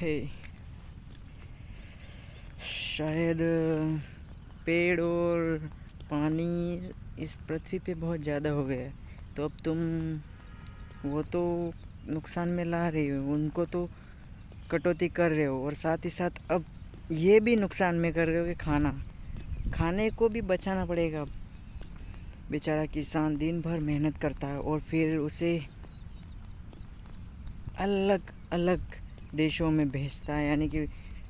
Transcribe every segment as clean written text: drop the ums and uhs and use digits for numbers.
है। शायद पेड़ और पानी इस पृथ्वी पे बहुत ज़्यादा हो गया है, तो अब तुम वो तो नुकसान में ला रही हो, उनको तो कटौती कर रहे हो, और साथ ही साथ अब ये भी नुकसान में कर रहे हो कि खाने को भी बचाना पड़ेगा। बेचारा किसान दिन भर मेहनत करता है और फिर उसे अलग अलग देशों में भेजता है, यानी कि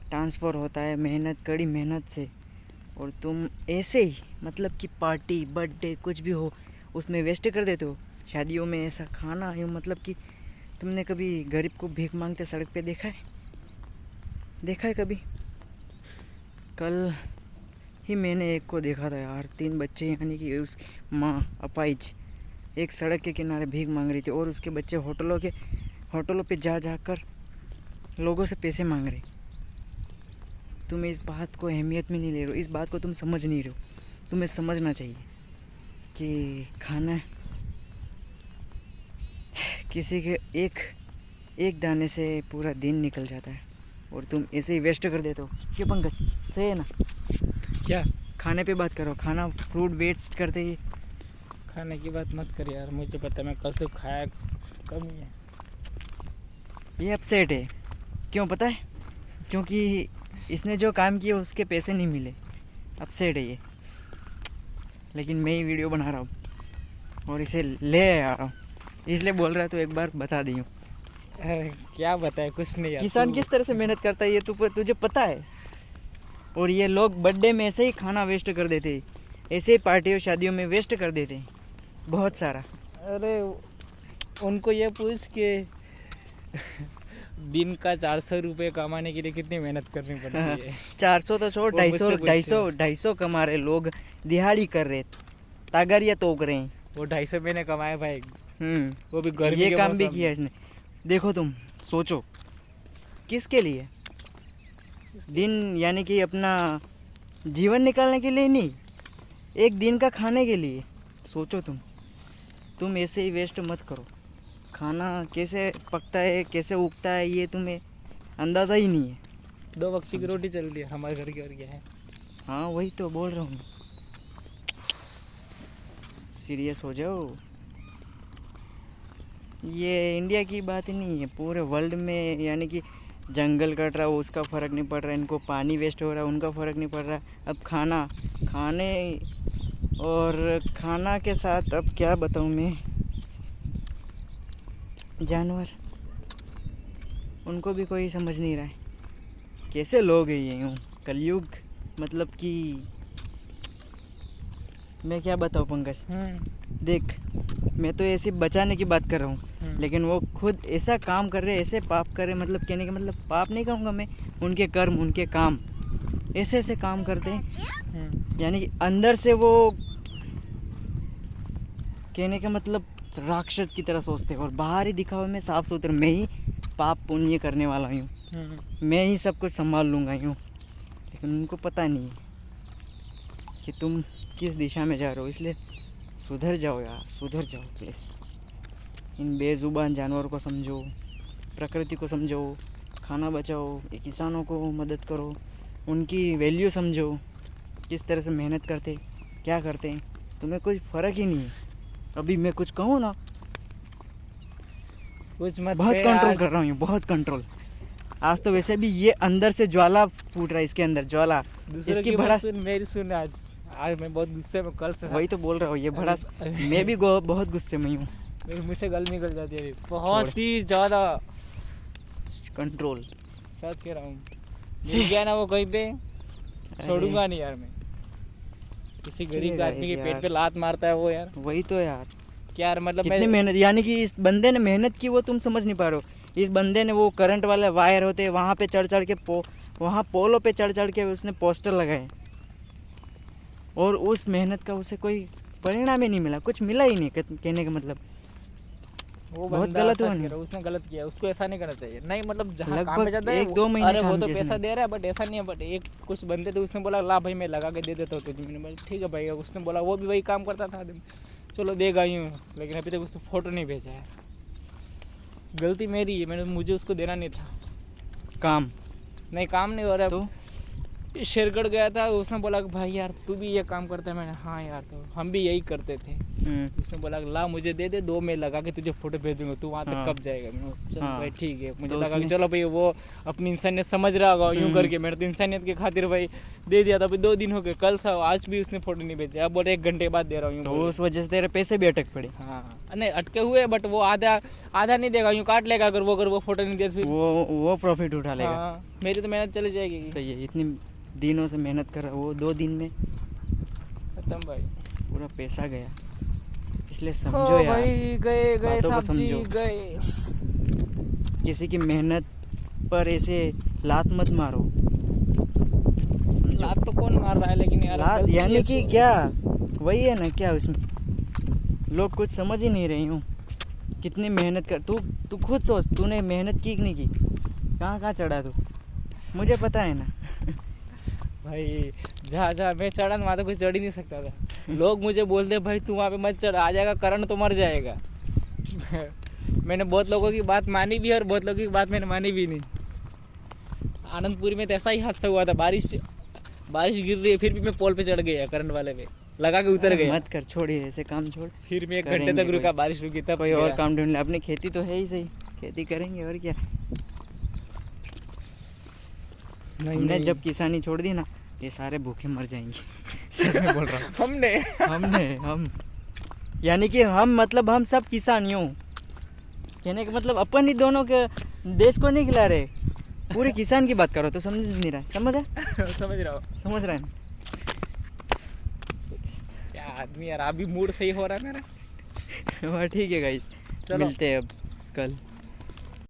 ट्रांसफ़र होता है कड़ी मेहनत से। और तुम ऐसे ही मतलब कि पार्टी बर्थडे कुछ भी हो उसमें वेस्ट कर देते हो। शादियों में ऐसा खाना यूँ मतलब कि तुमने कभी गरीब को भीख मांगते सड़क पे देखा है कभी? कल ही मैंने एक को देखा था यार, 3 बच्चे यानी कि उस माँ अपाइज एक सड़क के किनारे भीख मांग रही थी, और उसके बच्चे होटलों पे जाकर लोगों से पैसे मांग रहे। तुम इस बात को अहमियत में नहीं ले रहे हो, इस बात को तुम समझ नहीं रहे हो। तुम्हें समझना चाहिए कि खाना किसी के एक दाने से पूरा दिन निकल जाता है, और तुम ऐसे ही वेस्ट कर देते हो। क्यों पंकज, सही है ना? क्या खाने पे बात करो, खाना फ्रूट वेस्ट करते ही। खाने की बात मत कर यार, मुझे पता है मैं कल से खाया कम ही है। ये अपसेट है। क्यों पता है? क्योंकि इसने जो काम किया उसके पैसे नहीं मिले, अपसेट है ये। लेकिन मैं ही वीडियो बना रहा हूँ और इसे ले आ रहा हूँ, इसलिए बोल रहा है तो एक बार बता दी हूँ। अरे क्या बताए, कुछ नहीं यार। किसान किस तरह से मेहनत करता है ये तुझे पता है? और ये लोग बर्थडे में ऐसे ही खाना वेस्ट कर देते हैं, ऐसे ही पार्टियों शादियों में वेस्ट कर देते हैं बहुत सारा। अरे उनको ये पूछ के दिन का 400 रुपये कमाने के लिए कितनी मेहनत करनी पड़ती है। 400 तो छोड़, 250 कमा रहे लोग, दिहाड़ी कर रहे, तागरिया तोक रहे हैं। वो 250 मैंने कमाए भाई, वो भी ये गर्मी के काम भी मौसम किया में। इसने। देखो तुम सोचो किसके लिए? दिन यानी कि अपना जीवन निकालने के लिए नहीं, एक दिन का खाने के लिए। सोचो तुम ऐसे ही वेस्ट मत करो। खाना कैसे पकता है, कैसे उगता है, ये तुम्हें अंदाज़ा ही नहीं है। 2 वक्त की रोटी चलती है हमारे घर की, और क्या है। हाँ वही तो बोल रहा हूँ, सीरियस हो जाओ। ये इंडिया की बात ही नहीं है, पूरे वर्ल्ड में यानी कि जंगल कट रहा है उसका फ़र्क नहीं पड़ रहा है, इनको पानी वेस्ट हो रहा है उनका फ़र्क नहीं पड़ रहा है। अब खाना के साथ अब क्या बताऊँ मैं, जानवर, उनको भी कोई समझ नहीं रहा है। कैसे लोग हैं ये यूँ कलयुग, मतलब कि मैं क्या बताऊँ पंकज। देख, मैं तो ऐसे बचाने की बात कर रहा हूँ, लेकिन वो खुद ऐसा काम कर रहे, ऐसे पाप कर रहे, मतलब कहने का मतलब पाप नहीं कहूँगा मैं, उनके कर्म उनके काम ऐसे काम करते हैं, यानी कि अंदर से वो कहने का मतलब राक्षस की तरह सोचते हैं, और बाहरी दिखावे में साफ सुथरे मैं ही पाप पुण्य करने वाला हूँ, मैं ही सब कुछ संभाल लूँगा यूँ। लेकिन उनको पता नहीं है कि तुम किस दिशा में जा रहे हो, इसलिए सुधर जाओ यार, सुधर जाओ प्लीज़। इन बेज़ुबान जानवरों को समझो, प्रकृति को समझो, खाना बचाओ, किसानों को मदद करो, उनकी वैल्यू समझो, किस तरह से मेहनत करते क्या करते हैं। तुम्हें कोई फ़र्क ही नहीं है। अभी मैं कुछ कहूँ ना, कुछ मत बहुत कहे कंट्रोल आज। कर रहा हूँ, बहुत कंट्रोल। आज तो वैसे भी ये अंदर से ज्वाला फूट रहा है, इसके अंदर ज्वाला। दूसरों इसकी की भड़ास, सुन, मेरी सुन। आज मैं बहुत गुस्से में, कल से वही तो बोल रहा हूँ, ये भड़ास। अभी- मैं भी बहुत गुस्से में हूँ। मेरे मुँह से गल निकल जाती है अभी, बहुत ही ज़्यादा। कंट्रोल सच कह रहा हूँ, मिल गया ना वो कहीं पे, छोड़ूंगा नहीं यार मैं। किसी गरीब आदमी के पेट पे लात मारता है वो यार, वही तो यार। क्या यार, मतलब कितनी मेहनत, यानी कि इस बंदे ने मेहनत की वो तुम समझ नहीं पा रहे हो। इस बंदे ने वो करंट वाले वायर होते हैं वहाँ पे चढ़ के वहाँ पोलों पे चढ़ के उसने पोस्टर लगाए, और उस मेहनत का उसे कोई परिणाम ही नहीं मिला, कुछ मिला ही नहीं। कहने का मतलब वो बहुत बंदा गलत हुआ सच कह नहीं? रहा है, उसने गलत किया, उसको ऐसा नहीं करना चाहिए। नहीं मतलब जहाँ काम पे लगभग जाता है 1-2 महीने अरे वो काम तो किया पैसा इसने। दे रहा है, बट ऐसा नहीं है। बट एक कुछ बंदे थे, उसने बोला ला भाई मैं लगा के दे देता हूँ तुझे। मैंने बोला ठीक है भाई, उसने बोला, वो भी वही काम करता था, चलो देगा यूँ, लेकिन अभी तक उसने फ़ोटो नहीं भेजा है। गलती मेरी है, मुझे उसको देना नहीं था। काम नहीं काम नहीं हो रहा तो शेरगढ़ गया था, उसने बोला कि भाई यार तू भी ये काम करता है। मैंने हाँ यार, तो हम भी यही करते थे। उसने बोला ला मुझे दे दे 2 मैं लगा के तुझे फोटो भेज दूंगा, तू वहाँ तक हाँ। कब जाएगा। मैंने कहा, चल हाँ। भाई ठीक है। मुझे तो लगा कि उसने- चलो भाई वो अपनी इंसानियत समझ रहा होगा यूं करके। मैंने तो इंसानियत की खातिर भाई दे दिया था। अभी 2 दिन हो गए, कल सा आज भी उसने फोटो नहीं भेजा। अब बोले 1 घंटे बाद दे रहा हूँ यूं तो बोल उस वजह से तेरे पैसे भी अटक पड़े। के। हाँ नहीं अटके हुए, बट वो आधा नहीं देगा, यूं काट लेगा अगर वो फोटो नहीं दे तो फिर। वो प्रॉफिट उठा लेगा। हाँ मेरी तो मेहनत चली जाएगी। सही है, इतनी दिनों से मेहनत कर रहा, वो 2 दिन में खत्म भाई। पूरा पैसा गया। इसलिए ओ समझो यार, भाई गए बातों को साहब जी समझो। गए। किसी की मेहनत पर ऐसे लात मत मारो, समझो। लात तो कौन मार रहा है, लेकिन यार लात गलती यानी है कि तो- क्या, वही है ना, क्या उसमें लोग कुछ समझ ही नहीं रहे हूँ। कितनी मेहनत कर, तू खुद सोच, तूने मेहनत की कि नहीं की, कहाँ चढ़ा तू, मुझे पता है ना। भाई जहाँ मैं चढ़ा ना, वहाँ तो कुछ चढ़ ही नहीं सकता था। लोग मुझे बोलते भाई तू वहाँ पे मत चढ़, आ जाएगा करण तो मर जाएगा। मैंने बहुत लोगों की बात मानी भी और बहुत लोगों की बात मैंने मानी भी नहीं। आनंदपुरी में तो ऐसा ही हादसा हुआ था, बारिश गिर रही है फिर भी मैं पोल पे चढ़ गया, करंट वाले पे लगा के उतर गया। मत कर, छोड़िए ऐसे काम, छोड़। फिर मैं 1 घंटे करेंगे तक रुका, कोई- बारिश रुकी तब कोई और गया। काम ढूंढ ले, अपनी खेती तो है ही सही, खेती करेंगे और क्या। नहीं, हमने नहीं। जब किसानी छोड़ दी ना, ये सारे भूखे मर जाएंगे। सच में बोल रहा हूँ। हम यानी कि हम, मतलब हम सब किसान यूँ कहने का मतलब, अपन ही दोनों के देश को नहीं खिला रहे, पूरे किसान की बात करो तो समझ नहीं रहा है, समझ रहा समझ रहा हूँ है। क्या आदमी यार, अभी मूड सही हो रहा है मेरा। हाँ ठीक है गाइस, चलो। मिलते हैं अब कल।